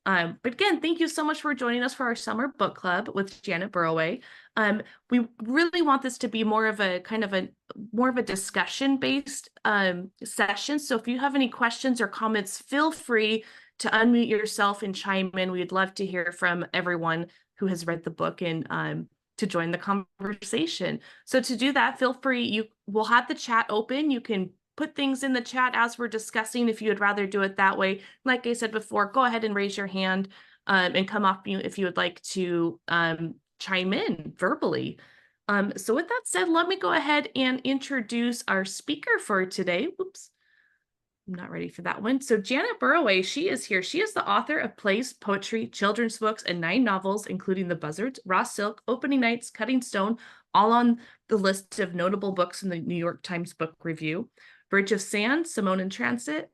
But again, thank you so much for joining us for our summer book club with Janet Burroway. We really want this to be more of a discussion based session. So if you have any questions or comments, feel free to unmute yourself and chime in. We'd love to hear from everyone who has read the book and to join the conversation. So to do that, feel free. We'll have the chat open. You can put things in the chat as we're discussing if you would rather do it that way. Like I said before, go ahead and raise your hand and come off mute if you would like to chime in verbally. So with that said, let me go ahead and introduce our speaker for today. Whoops, I'm not ready for that one. So Janet Burroway, she is here. She is the author of plays, poetry, children's books, and 9 novels, including The Buzzards, Raw Silk, Opening Nights, Cutting Stone, all on the list of notable books in the New York Times Book Review. Bridge of Sand, Simone in Transit.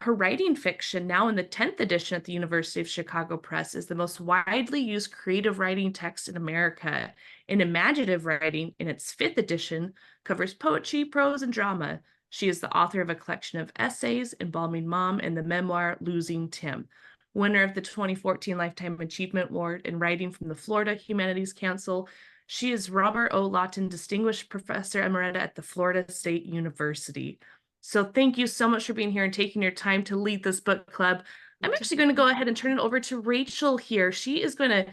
Her writing fiction, now in the 10th edition at the University of Chicago Press, is the most widely used creative writing text in America. And imaginative writing, in its 5th edition, covers poetry, prose, and drama. She is the author of a collection of essays, Embalming Mom, and the memoir, Losing Tim. Winner of the 2014 Lifetime Achievement Award in Writing from the Florida Humanities Council. She is Robert O. Lawton Distinguished Professor Emerita at the Florida State University. So thank you so much for being here and taking your time to lead this book club. I'm actually going to go ahead and turn it over to Rachel here. She is going to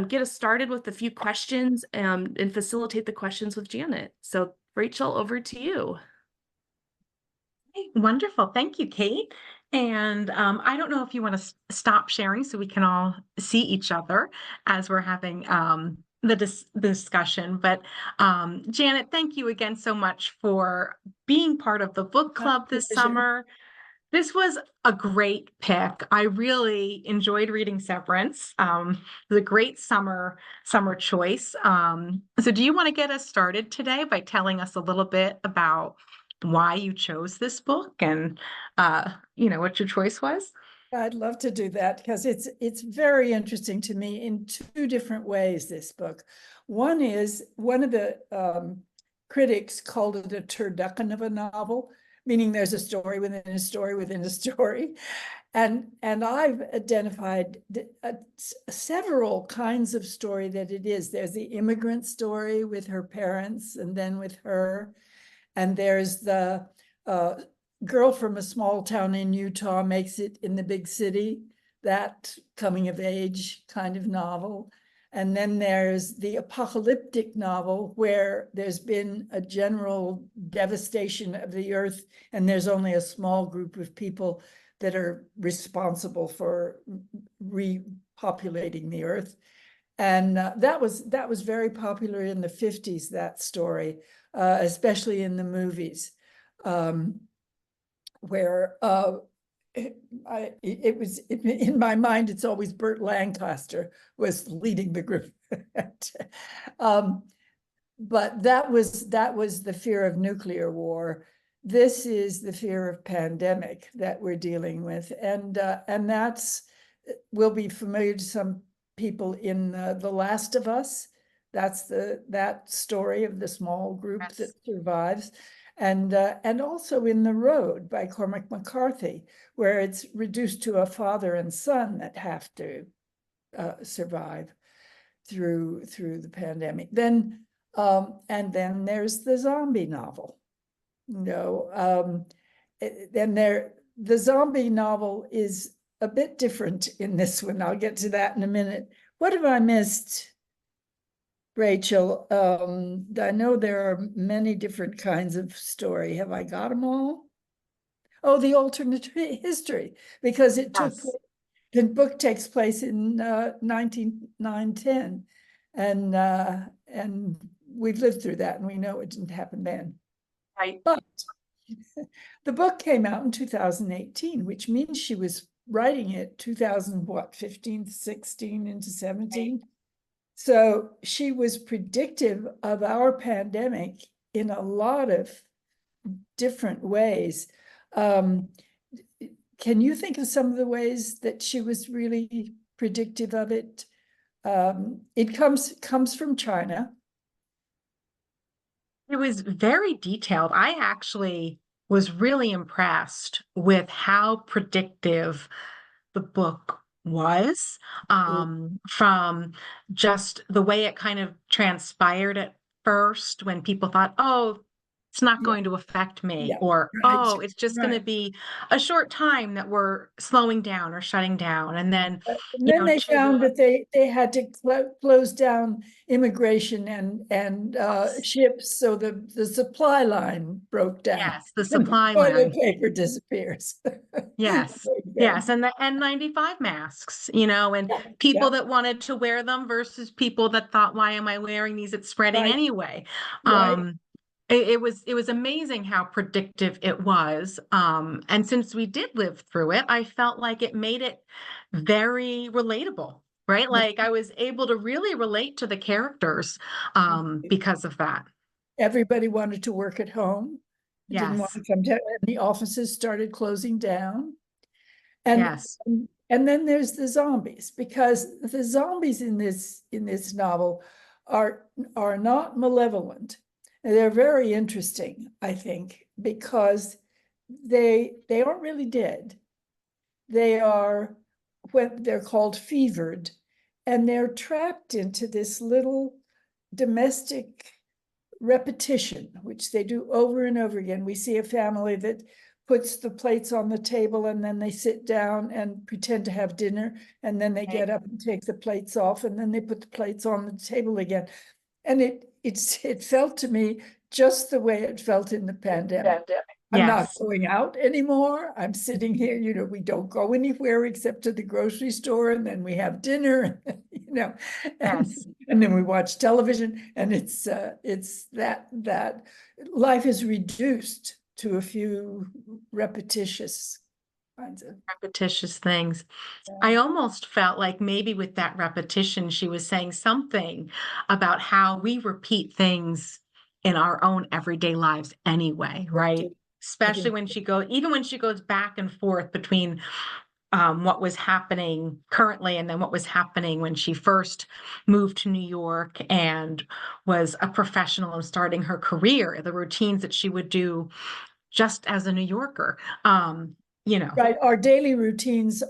get us started with a few questions and facilitate the questions with Janet. So Rachel, over to you. Wonderful. Thank you, Kate. And I don't know if you want to stop sharing so we can all see each other as we're having the discussion. But Janet, thank you again so much for being part of the book club this summer. This was a great pick. I really enjoyed reading Severance. It was a great summer choice. So do you want to get us started today by telling us a little bit about why you chose this book and what your choice was? I'd love to do that because it's very interesting to me in 2 different ways, this book. One is, one of the critics called it a turducken of a novel, meaning there's a story within a story within a story. And I've identified several kinds of story that it is. There's the immigrant story with her parents and then with her. And there's the girl from a small town in Utah makes it in the big city, that coming of age kind of novel. And then there's the apocalyptic novel where there's been a general devastation of the earth and there's only a small group of people that are responsible for repopulating the earth. And that was very popular in the 50s, that story, especially in the movies, where it was in my mind, it's always Burt Lancaster was leading the group. But that was the fear of nuclear war. This is the fear of pandemic that we're dealing with, and that's will be familiar to some people in The Last of Us. That's that story of the small group that survives. And also in The Road by Cormac McCarthy, where it's reduced to a father and son that have to survive through the pandemic. Then and then there's the zombie novel. The zombie novel is a bit different in this one. I'll get to that in a minute. What have I missed, Rachel? I know there are many different kinds of story. Have I got them all? Oh, the alternate history, because it took place, the book takes place in 1910, and we've lived through that, and we know it didn't happen then. Right. But the book came out in 2018, which means she was writing it 15, 16 into 17. Right. So she was predictive of our pandemic in a lot of different ways. Can you think of some of the ways that she was really predictive of it? It comes from China. It was very detailed. I actually was really impressed with how predictive the book was, from just the way it kind of transpired at first when people thought, oh, it's not Yeah. going to affect me, Yeah. or, Right. oh, it's just going to Right. be a short time that we're slowing down or shutting down. And then, And you then know, they to found the, that they had to close down immigration and ships, so the supply line broke down. yes, the And the supply toilet line. paper disappears. Yes. There you go. Yes. And the N95 masks, you know, and Yeah, people yeah, that wanted to wear them versus people that thought, why am I wearing these? It's spreading right, anyway. right. It was amazing how predictive it was. And since we did live through it, I felt like it made it very relatable, right? Yeah. Like I was able to really relate to the characters because of that. Everybody wanted to work at home, didn't want Yes. to come to, and the offices started closing down. And Yes. and then there's the zombies, because the zombies in this novel are not malevolent. And they're very interesting, I think, because they aren't really dead. They are, when they're called fevered, and they're trapped into this little domestic repetition, which they do over and over again. We see a family that puts the plates on the table, and then they sit down and pretend to have dinner, and then they get up and take the plates off, and then they put the plates on the table again. And it felt to me just the way it felt in the pandemic. I'm not Yes. going out anymore. I'm sitting here, we don't go anywhere except to the grocery store, and then we have dinner, and, Yes. and then we watch television, and it's that life is reduced to a few repetitious kinds of. Repetitious things. I almost felt like maybe with that repetition, she was saying something about how we repeat things in our own everyday lives anyway, right? Especially when even when she goes back and forth between what was happening currently and then what was happening when she first moved to New York and was a professional and starting her career, the routines that she would do just as a New Yorker. Right, our daily routines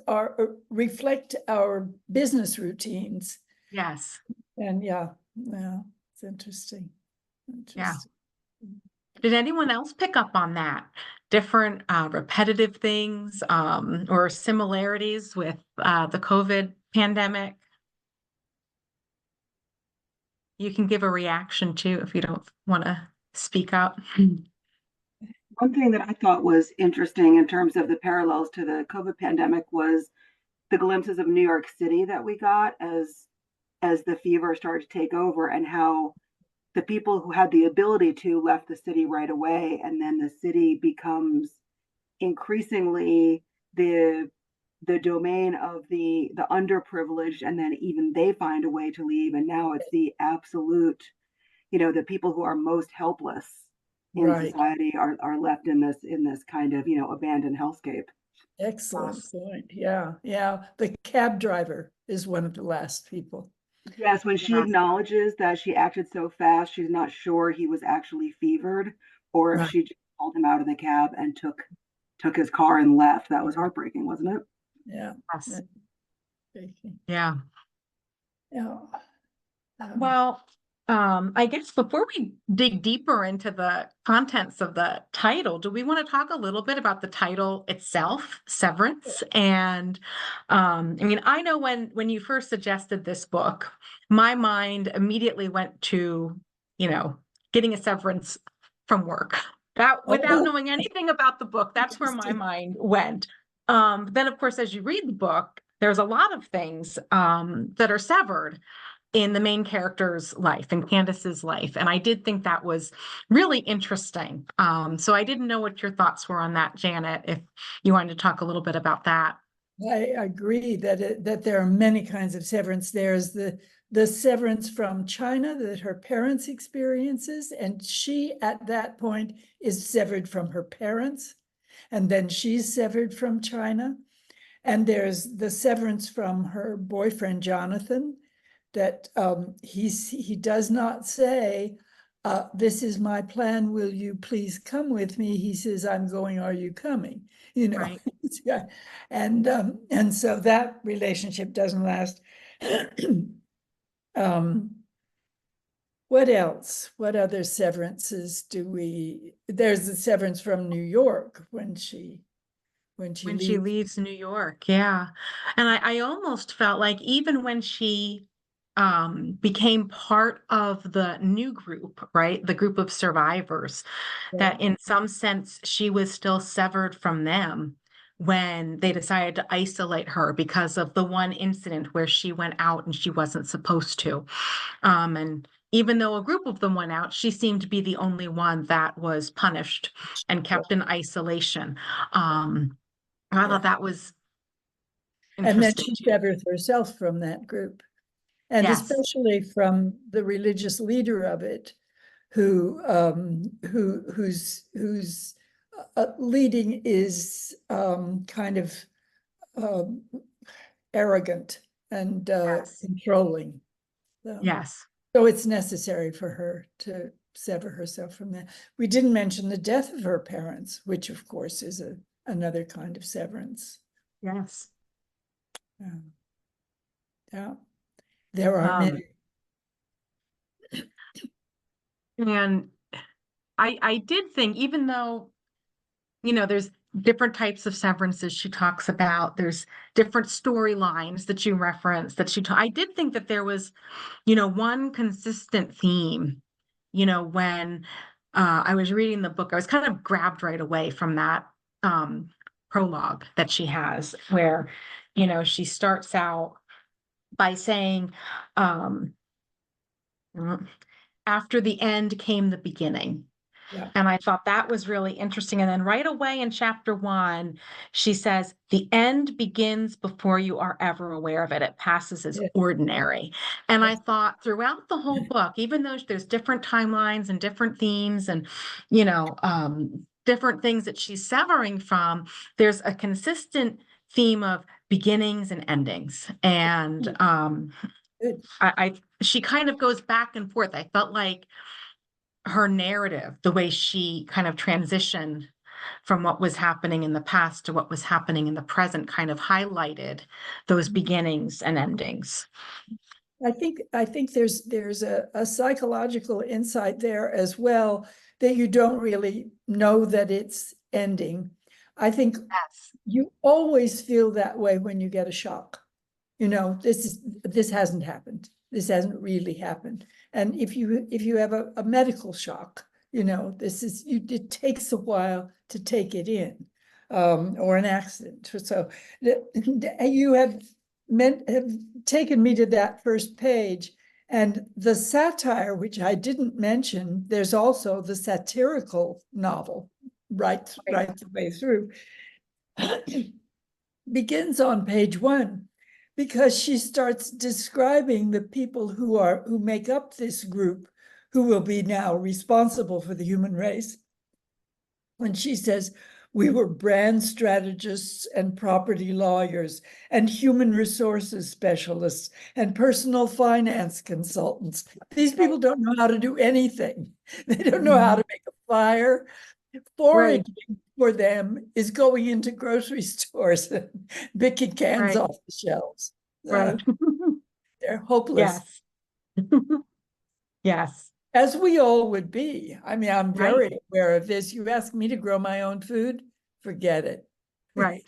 reflect our business routines, Yes. and yeah, it's interesting. Yeah. Did anyone else pick up on that? Different repetitive things or similarities with the COVID pandemic? You can give a reaction too if you don't want to speak up. One thing that I thought was interesting in terms of the parallels to the COVID pandemic was the glimpses of New York City that we got as the fever started to take over, and how the people who had the ability to left the city right away, and then the city becomes increasingly the domain of the underprivileged, and then even they find a way to leave, and now it's the absolute, the people who are most helpless in Right, society are left in this kind of abandoned hellscape. excellent point. Yeah, the cab driver is one of the last people. Yes, when she Yeah. acknowledges that she acted so fast, she's not sure he was actually fevered, or if Right. she just pulled him out of the cab and took his car and left. That was heartbreaking, wasn't it? Yeah. Yes. Yeah. Yeah. Yeah. Well, I guess before we dig deeper into the contents of the title, do we want to talk a little bit about the title itself, Severance? And I mean, I know when you first suggested this book, my mind immediately went to, getting a severance from work. That without knowing anything about the book, that's where my mind went. Then, of course, as you read the book, there's a lot of things that are severed in the main character's life and Candace's life. And I did think that was really interesting. So I didn't know what your thoughts were on that, Janet, if you wanted to talk a little bit about that. I agree that there are many kinds of severance. There's the severance from China that her parents experiences, and she at that point is severed from her parents, and then she's severed from China. And there's the severance from her boyfriend Jonathan, that he does not say, this is my plan, will you please come with me? He says, I'm going, are you coming? You know, Right. yeah. And so that relationship doesn't last. What else? What other severances do we, there's the severance from New York when she When she leaves. leaves New York, yeah. And I almost felt like even when she became part of the new group, right? The group of survivors, Yeah. that in some sense she was still severed from them when they decided to isolate her because of the one incident where she went out and she wasn't supposed to. And even though a group of them went out, she seemed to be the only one that was punished and kept in isolation. I Yeah. thought that was And then interesting she too. severed herself from that group, and Yes, especially from the religious leader of it, whose leading is kind of um, arrogant and yes, controlling. So, yes, so it's necessary for her to sever herself from that. We didn't mention the death of her parents, which of course is another kind of severance. yes. Um, yeah, there are Um, many. and I did think, even though, there's different types of severances she talks about, there's different storylines that you reference I did think that there was, one consistent theme, when I was reading the book, I was kind of grabbed right away from that um, prologue that she has, where, she starts out by saying, um, after the end came the beginning. Yeah. And I thought that was really interesting. And then right away in chapter 1, she says, the end begins before you are ever aware of it. It passes as Yeah. ordinary. And I Yes. thought throughout the whole book, even though there's different timelines and different themes and, different things that she's severing from, there's a consistent theme of beginnings and endings. And Good. she kind of goes back and forth. I felt like her narrative, the way she kind of transitioned from what was happening in the past to what was happening in the present, kind of highlighted those beginnings and endings. I think there's a psychological insight there as well, that you don't really know that it's ending. I think Yes. you always feel that way when you get a shock. This hasn't happened. This hasn't really happened. And if you have a medical shock, it takes a while to take it in, or an accident. So you have taken me to that first page. And the satire, which I didn't mention, there's also the satirical novel right the way through. Begins on page 1, because she starts describing the people who make up this group, who will be now responsible for the human race. When she says, we were brand strategists and property lawyers and human resources specialists and personal finance consultants. These people don't know how to do anything. They don't know how to make a flyer. Right, Foraging for them is going into grocery stores and picking cans right, off the shelves. right. They're hopeless, Yes. Yes. as we all would be. I mean, I'm Right, very aware of this. You ask me to grow my own food, forget it. right.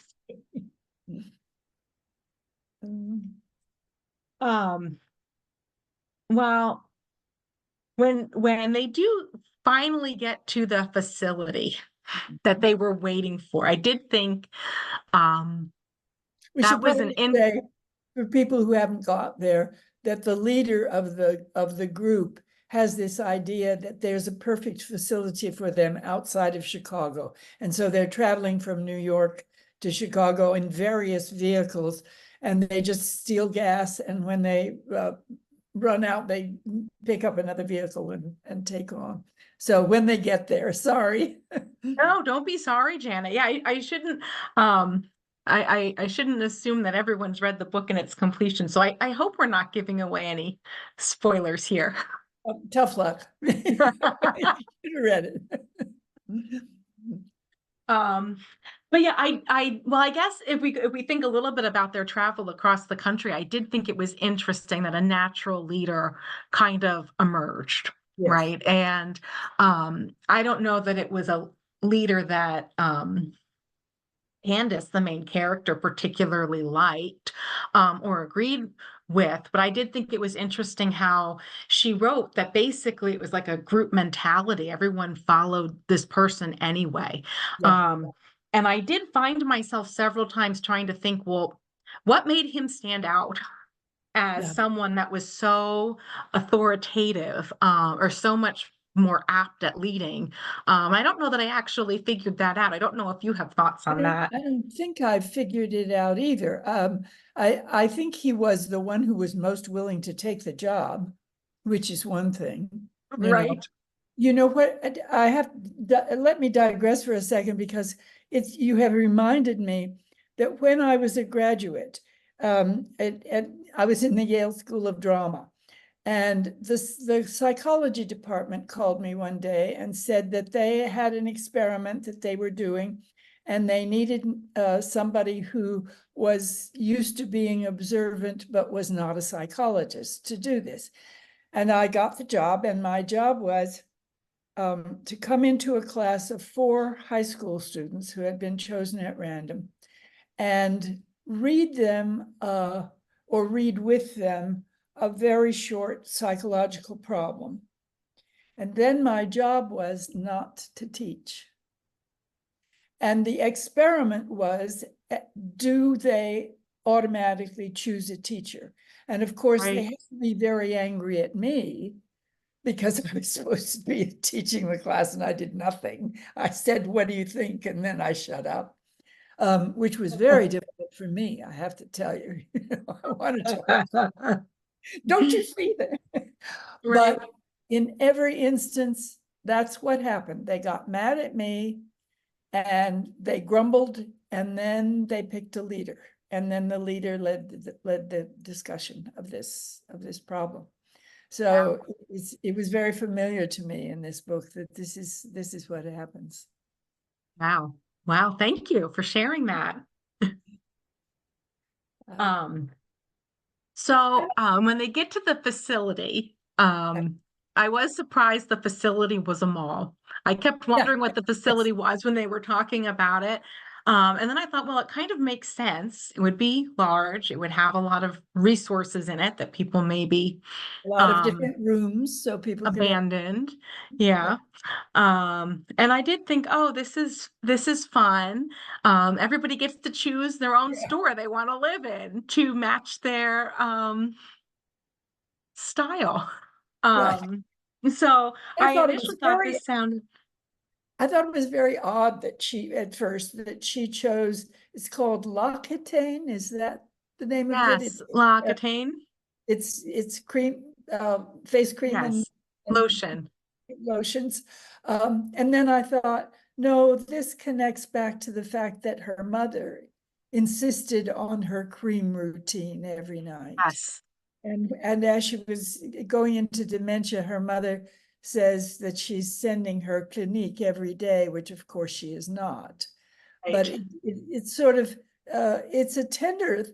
Mm. Um, well, when they do finally get to the facility that they were waiting for, I did think um We that should was an probably in say, for people who haven't got there, that the leader of the group has this idea that there's a perfect facility for them outside of Chicago. And so they're traveling from New York to Chicago in various vehicles, and they just steal gas. And when they run out, they pick up another vehicle and take on. So when they get there, sorry. No, don't be sorry, Janet. Yeah, I shouldn't um I shouldn't assume that everyone's read the book in its completion. So I hope we're not giving away any spoilers here. Tough luck. Should have read it. But yeah, well, I guess if we think a little bit about their travel across the country, I did think it was interesting that a natural leader kind of emerged, Yes. right? And I don't know that it was a leader that Candace, the main character, particularly liked or agreed with, but I did think it was interesting how she wrote that basically it was like a group mentality. Everyone followed this person anyway. Yeah. And I did find myself several times trying to think, well, what made him stand out as Yeah. someone that was so authoritative or so much more apt at leading? I don't know that I actually figured that out. I don't know if you have thoughts on that. I don't think I figured it out either. I think he was the one who was most willing to take the job, which is one thing. Right. You know what? I have let me digress for a second, because you have reminded me that when I was a graduate, I was in the Yale School of Drama, and the psychology department called me one day and said that they had an experiment that they were doing, and they needed somebody who was used to being observant but was not a psychologist to do this. And I got the job, and my job was to come into a class of 4 high school students who had been chosen at random and read them or read with them a very short psychological problem. And then my job was not to teach. And the experiment was, do they automatically choose a teacher? And of course, Right. they had to be very angry at me because I was supposed to be teaching the class and I did nothing. I said, what do you think? And then I shut up, which was very difficult for me, I have to tell you. I wanted to, don't you see that? Right. But in every instance, that's what happened. They got mad at me and they grumbled, and then they picked a leader. And then the leader led the discussion of this problem. So it was very familiar to me in this book that this is what happens. Wow. Wow. Thank you for sharing that. When they get to the facility, I was surprised the facility was a mall. I kept wondering what the facility was when they were talking about it. And then I thought, well, it kind of makes sense. It would be large. It would have a lot of resources in it that people maybe A lot of different rooms, so people could abandoned. Yeah. And I did think, oh, this is fun. Everybody gets to choose their own store they want to live in to match their style. So I initially thought this sounded. I thought it was very odd that she chose, it's called L'Occitane. Is that the name of it? Yes, L'Occitane. It's cream, face cream and lotion. Lotions. And then I thought, no, this connects back to the fact that her mother insisted on her cream routine every night. Yes. And as she was going into dementia, her mother says that she's sending her Clinique every day, which of course she is not. Right. But it's sort of, it's a tender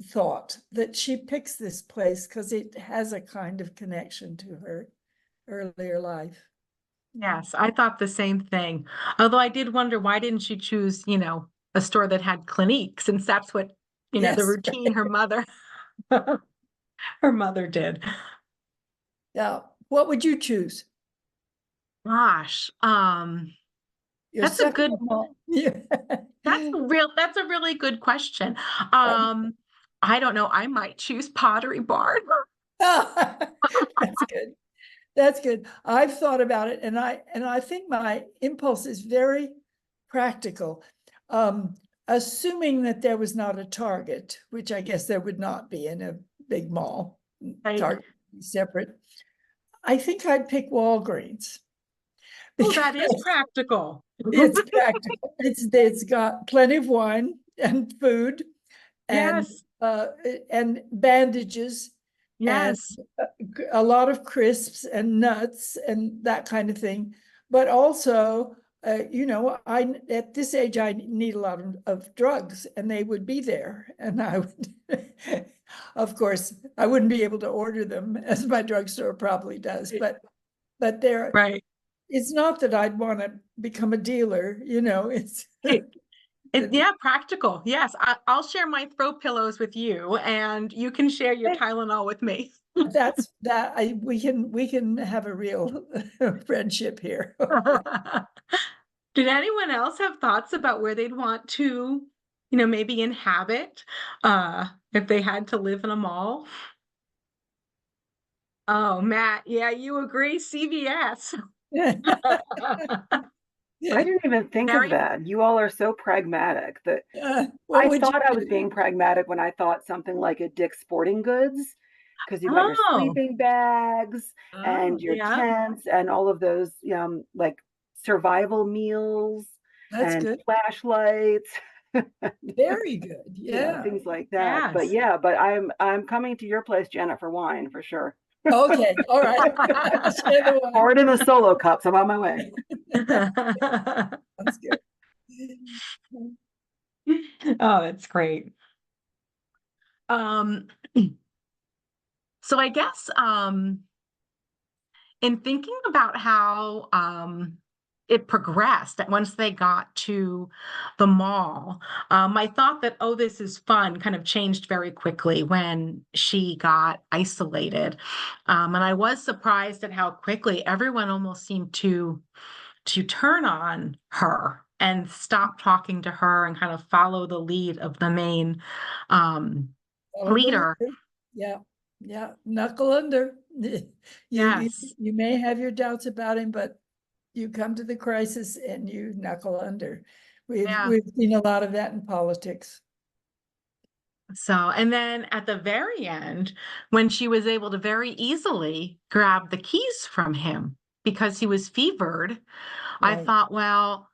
thought that she picks this place because it has a kind of connection to her earlier life. Yes, I thought the same thing. Although I did wonder, why didn't she choose, a store that had Clinique, since that's what, Yes. The routine her mother did. Now, what would you choose? Gosh, that's a good that's a really good question. I don't know. I might choose Pottery Barn. That's good. That's good. I've thought about it, and I think my impulse is very practical. Assuming that there was not a Target, which I guess there would not be in a big mall. Right. Target separate. I think I'd pick Walgreens. Oh, that is practical. It's practical. It's got plenty of wine and food, and yes, and bandages, and Yes. a lot of crisps and nuts and that kind of thing. But also, I at this age I need a lot of drugs, and they would be there, and I would, of course, I wouldn't be able to order them as my drugstore probably does, but there, Right. it's not that I'd want to become a dealer, it's. Yeah, practical. Yes, I'll share my throw pillows with you, and you can share your Tylenol with me. That's that we can have a real friendship here. Did anyone else have thoughts about where they'd want to, maybe inhabit, if they had to live in a mall? Oh, Matt, yeah, you agree, CVS. I didn't even think of Very, that. You all are so pragmatic that What I would you thought I was do? being pragmatic when I thought something like a Dick's Sporting Goods, because you've got your oh, sleeping bags Oh, and your yeah, tents and all of those like survival meals that's and good. flashlights, Very good. Yeah. things like that. But yes. yeah, but I'm coming to your place, Janet, for wine for sure. Okay. All right. Share the Pour wine. it in the solo cups. I'm on my way. That's good. Oh, that's great. Um, so I guess in thinking about how it progressed that once they got to the mall, I thought that, oh, this is fun, kind of changed very quickly when she got isolated. And I was surprised at how quickly everyone almost seemed to turn on her and stop talking to her and kind of follow the lead of the main Follow the leader. leader. Yeah. Yeah. Knuckle under. Yes. You may have your doubts about him, but you come to the crisis and you knuckle under. Yeah. We've seen a lot of that in politics. So, and then at the very end, when she was able to very easily grab the keys from him because he was fevered, I Right. thought, well,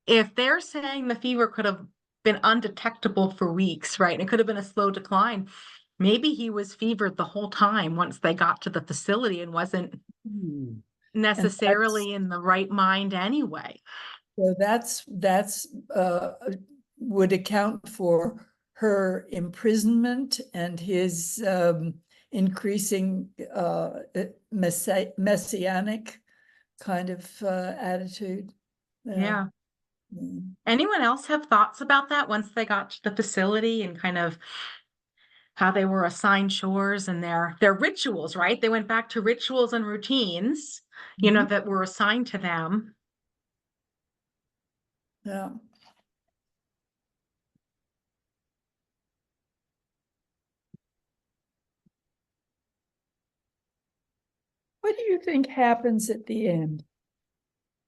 if they're saying the fever could have been undetectable for weeks, right? And it could have been a slow decline. Maybe he was fevered the whole time once they got to the facility and wasn't Hmm. And that's necessarily in the right mind anyway. so that's would account for her imprisonment and his increasing messianic kind of attitude. Yeah. Yeah. Mm. Anyone else have thoughts about that once they got to the facility and kind of how they were assigned chores and their rituals, right? They went back to rituals and routines, Mhm. that were assigned to them. Yeah. What do you think happens at the end?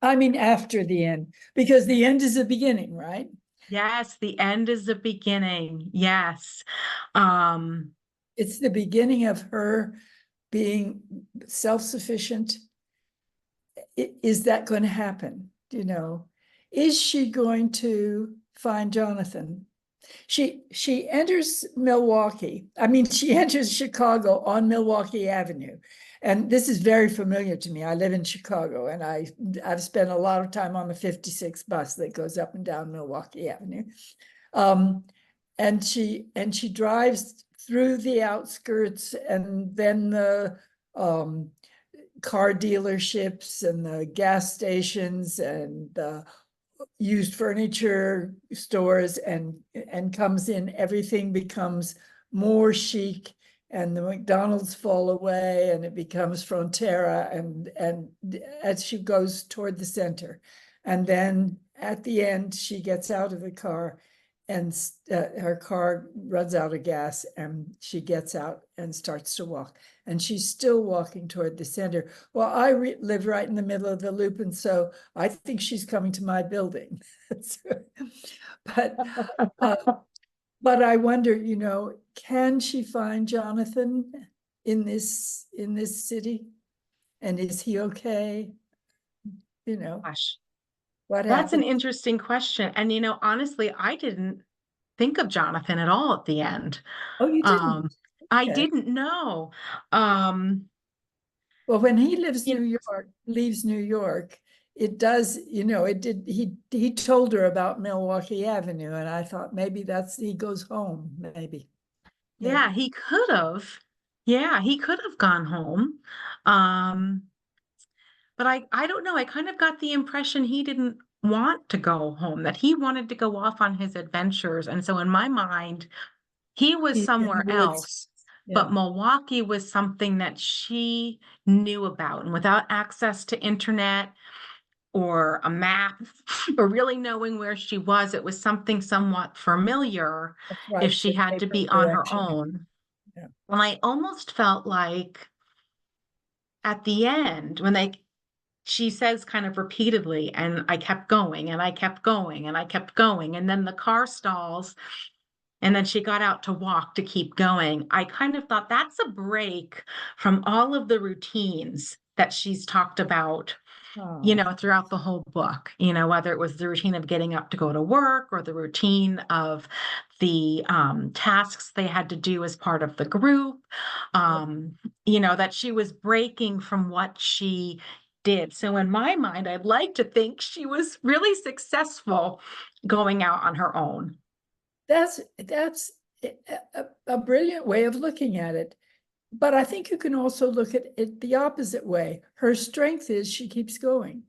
I mean, after the end, because the end is the beginning, right? Yes, the end is the beginning. Yes. Um, It's the beginning of her being self-sufficient. Is that going to happen? Is she going to find Jonathan? She enters Milwaukee. I mean, she enters Chicago on Milwaukee Avenue. And this is very familiar to me. I live in Chicago, and I've spent a lot of time on the 56 bus that goes up and down Milwaukee Avenue. Um, and she drives through the outskirts, and then the car dealerships and the gas stations and the used furniture stores, and comes in, everything becomes more chic, and the McDonald's fall away, and it becomes Frontera, and as she goes toward the center. And then at the end, she gets out of the car, and her car runs out of gas, and she gets out and starts to walk, and she's still walking toward the center. Well, I live right in the middle of the loop, and so I think she's coming to my building. but uh, but I wonder, can she find Jonathan in this city, and is he okay? You know gosh, what that's an happened? interesting question. And honestly, I didn't think of Jonathan at all at the end. Oh, you Um, didn't? I Okay. didn't know. Um, Well, when he you know, leaves New York, it does, it did, he told her about Milwaukee Avenue, and I thought maybe he goes home, maybe. yeah, Maybe. he could have. Yeah, he could have gone home. Um, but I don't know. I kind of got the impression he didn't want to go home, that he wanted to go off on his adventures. And so in my mind, he was He's in the somewhere woods. else, Yeah, but Milwaukee was something that she knew about. And without access to internet or a map or really knowing where she was, it was something somewhat familiar that's if right. she The had to paper be on her direction. own. Yeah. And I almost felt like at the end, she says kind of repeatedly, and I kept going and I kept going and I kept going. And then the car stalls. And then she got out to walk to keep going. I kind of thought that's a break from all of the routines that she's talked about, Oh, throughout the whole book, whether it was the routine of getting up to go to work or the routine of the tasks they had to do as part of the group, that she was breaking from what she did. So in my mind, I'd like to think she was really successful going out on her own. that's a brilliant way of looking at it. But I think you can also look at it the opposite way. Her strength is she keeps going.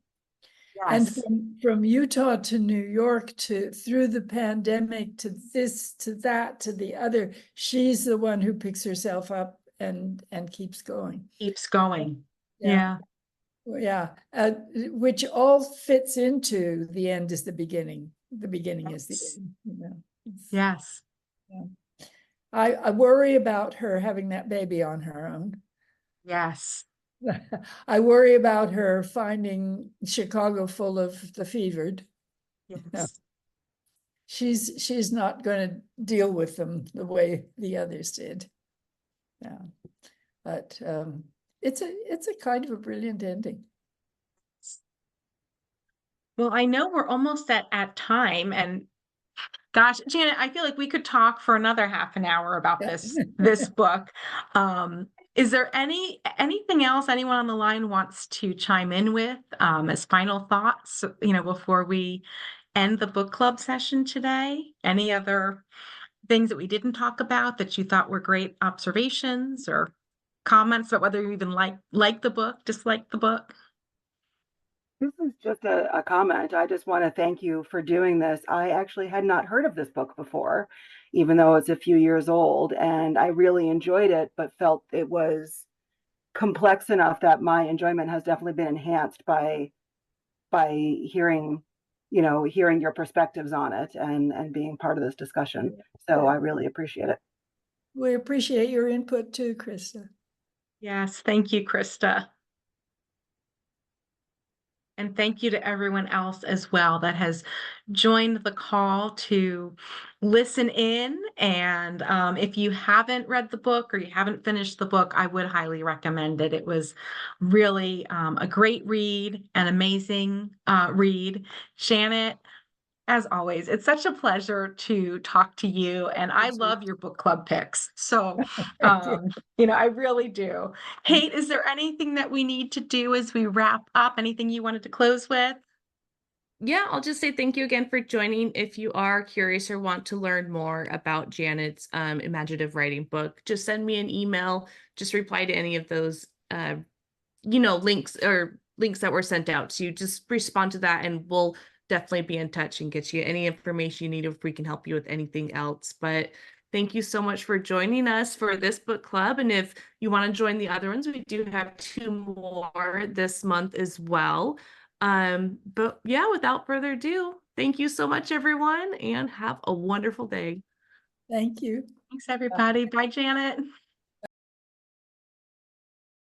And Yes. from Utah to New York to through the pandemic to this to that to the other, she's the one who picks herself up and keeps going. Keeps going. Yeah, Yeah. yeah. Which all fits into the end is the beginning. The beginning is the Yes. end. Yes. Yeah. I worry about her having that baby on her own. Yes. I worry about her finding Chicago full of the fevered. No, Yes. she's not going to deal with them the way the others did. Yeah, but it's a kind of a brilliant ending. Well, I know we're almost at time, and gosh, Janet, I feel like we could talk for another half an hour about this book. Is there anything else anyone on the line wants to chime in with as final thoughts, before we end the book club session today? Any other things that we didn't talk about that you thought were great observations or comments about whether you even like the book, dislike the book? This is just a comment. I just want to thank you for doing this. I actually had not heard of this book before, even though it's a few years old, and I really enjoyed it, but felt it was complex enough that my enjoyment has definitely been enhanced by hearing your perspectives on it and being part of this discussion. So I really appreciate it. We appreciate your input too, Krista. Yes, thank you, Krista. And thank you to everyone else as well that has joined the call to listen in. And if you haven't read the book or you haven't finished the book, I would highly recommend it. It was really a great read, an amazing read. Janet, as always, it's such a pleasure to talk to you, and I love your book club picks. So, Thank you. I really do. Kate, is there anything that we need to do as we wrap up? Anything you wanted to close with? Yeah, I'll just say thank you again for joining. If you are curious or want to learn more about Janet's imaginative writing book, just send me an email. Just reply to any of those links that were sent out to you. Just respond to that and we'll definitely be in touch and get you any information you need if we can help you with anything else. But thank you so much for joining us for this book club. And if you want to join the other ones, we do have 2 more this month as well. But yeah, without further ado, thank you so much, everyone, and have a wonderful day. Thank you. Thanks, everybody. Bye, Janet.